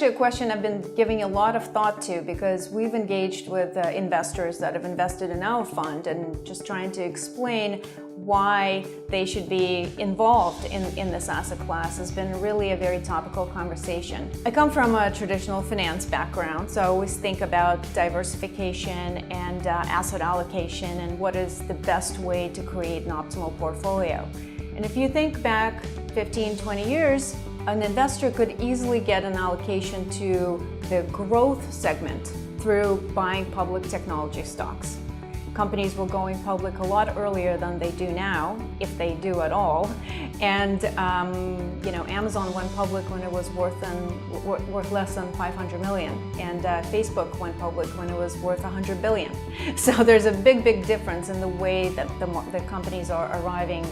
actually a question I've been giving a lot of thought to, because we've engaged with investors that have invested in our fund and just trying to explain why they should be involved in this asset class has been really a very topical conversation. I come from a traditional finance background, so I always think about diversification and asset allocation and what is the best way to create an optimal portfolio. And if you think back 15, 20 years, an investor could easily get an allocation to the growth segment through buying public technology stocks. Companies were going public a lot earlier than they do now, if they do at all. And Amazon went public when it was worth less than 500 million, and Facebook went public when it was worth 100 billion. So there's a big difference in the way that the companies are arriving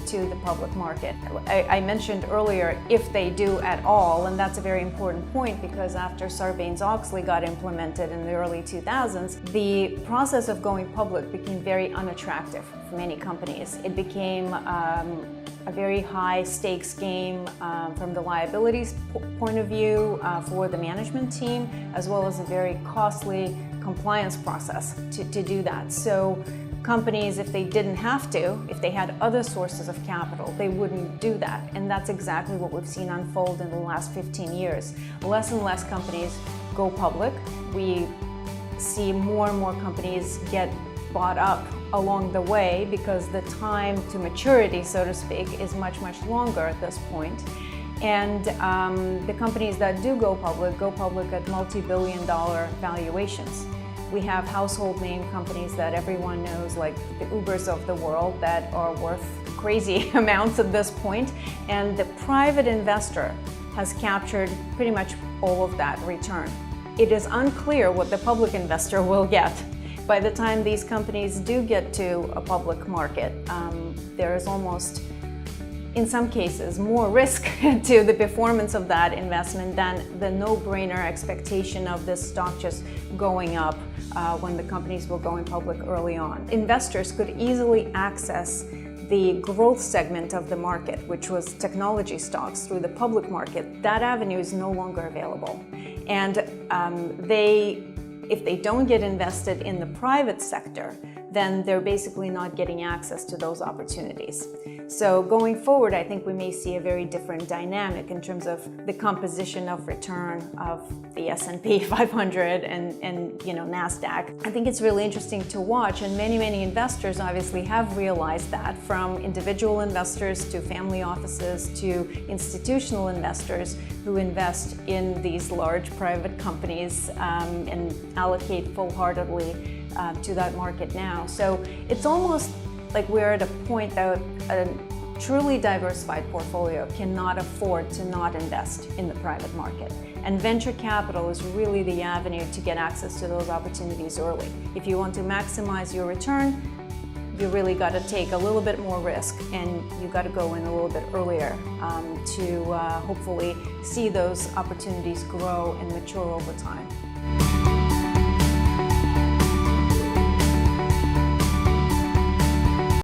to the public market. I mentioned earlier, if they do at all, and that's a very important point, because after Sarbanes-Oxley got implemented in the early 2000s, the process of going public became very unattractive for many companies. It became a very high stakes game from the liabilities point of view for the management team, as well as a very costly compliance process to do that. So companies, if they didn't have to, if they had other sources of capital, they wouldn't do that. And that's exactly what we've seen unfold in the last 15 years. Less and less companies go public. We see more and more companies get bought up along the way because the time to maturity, so to speak, is much longer at this point. And the companies that do go public at multi-billion-dollar valuations. We have household name companies that everyone knows, like the Ubers of the world, that are worth crazy amounts at this point. And the private investor has captured pretty much all of that return. It is unclear what the public investor will get. By the time these companies do get to a public market, there is almost, in some cases, more risk to the performance of that investment than the no-brainer expectation of this stock just going up when the companies were going public early on. Investors could easily access the growth segment of the market, which was technology stocks, through the public market. That avenue is no longer available. And if they don't get invested in the private sector, then they're basically not getting access to those opportunities. So going forward, I think we may see a very different dynamic in terms of the composition of return of the S&P 500 and NASDAQ. I think it's really interesting to watch, and many investors obviously have realized that, from individual investors to family offices to institutional investors who invest in these large private companies and allocate full-heartedly to that market now. So it's almost like we're at a point that a truly diversified portfolio cannot afford to not invest in the private market. And venture capital is really the avenue to get access to those opportunities early. If you want to maximize your return, you really got to take a little bit more risk, and you got to go in a little bit earlier to hopefully see those opportunities grow and mature over time.